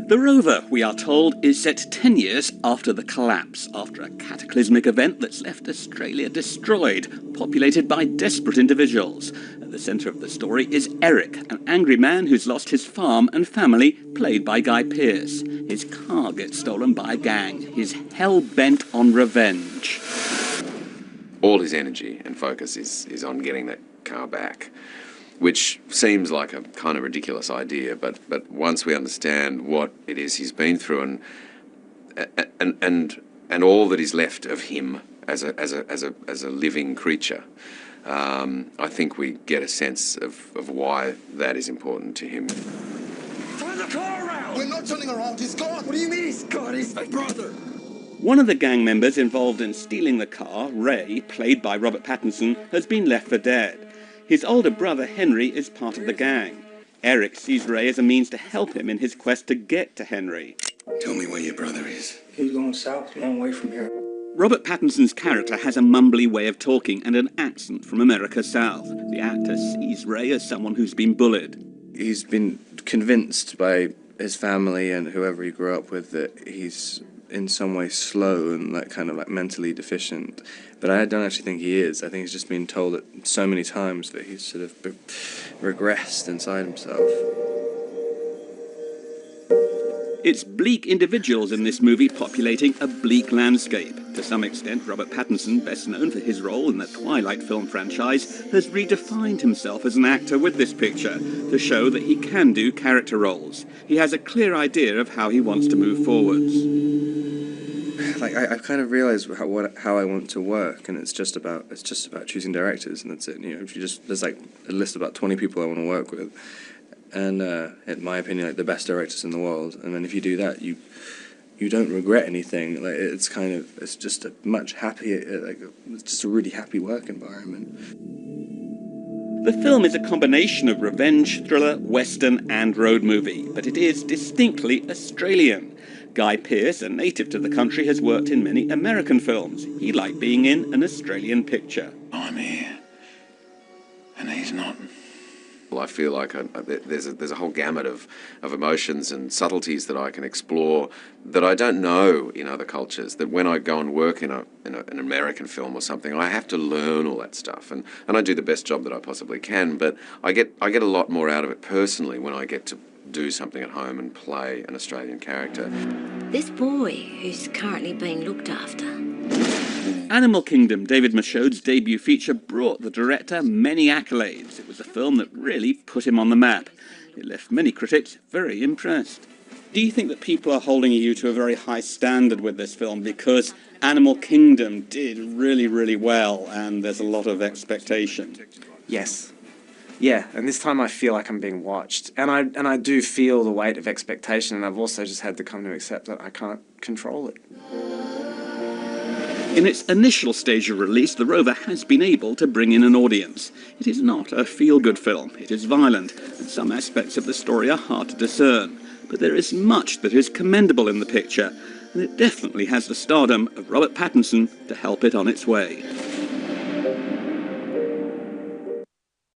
The rover, we are told, is set 10 years after the collapse, after a cataclysmic event that's left Australia destroyed, populated by desperate individuals. At the centre of the story is Eric, an angry man who's lost his farm and family, played by Guy Pearce. His car gets stolen by a gang. He's hell-bent on revenge. All his energy and focus is on getting that car back, which seems like a kind of ridiculous idea, but once we understand what it is he's been through and all that is left of him as a living creature, I think we get a sense of why that is important to him. Turn the car around! We're not turning around, he's gone! What do you mean he's gone? He's my brother! One of the gang members involved in stealing the car, Ray, played by Robert Pattinson, has been left for dead. His older brother, Henry, is part of the gang. Eric sees Ray as a means to help him in his quest to get to Henry. Tell me where your brother is. He's going south, a long way from here. Robert Pattinson's character has a mumbly way of talking and an accent from America South. The actor sees Ray as someone who's been bullied. He's been convinced by his family and whoever he grew up with that he's in some way slow and kind of mentally deficient, but I don't actually think he is. I think he's just been told it so many times that he's sort of regressed inside himself. It's bleak individuals in this movie populating a bleak landscape. To some extent, Robert Pattinson, best known for his role in the Twilight film franchise, has redefined himself as an actor with this picture to show that he can do character roles. He has a clear idea of how he wants to move forwards. I've kind of realised how I want to work, and it's just about choosing directors, and that's it. You know, if you just there's a list of about 20 people I want to work with, and in my opinion, the best directors in the world. And then if you do that, you don't regret anything. It's just a much happier, it's just a really happy work environment. The film is a combination of revenge, thriller, western and road movie, but it is distinctly Australian. Guy Pearce, a native to the country, has worked in many American films. He liked being in an Australian picture. I'm here, and he's not. Well, I feel like there's a whole gamut of emotions and subtleties that I can explore that I don't know in other cultures, that when I go and work in an American film or something, I have to learn all that stuff, and I do the best job that I possibly can, but I get a lot more out of it personally when I get to do something at home and play an Australian character. This boy who's currently being looked after. Animal Kingdom, David Michôd's debut feature, brought the director many accolades. It was a film that really put him on the map. It left many critics very impressed. Do you think that people are holding you to a very high standard with this film because Animal Kingdom did really, really well and there's a lot of expectation? Yes. Yeah, and this time I feel like I'm being watched. And I do feel the weight of expectation, and I've also just had to come to accept that I can't control it. In its initial stage of release, The Rover has been able to bring in an audience. It is not a feel-good film. It is violent, and some aspects of the story are hard to discern. But there is much that is commendable in the picture, and it definitely has the stardom of Robert Pattinson to help it on its way.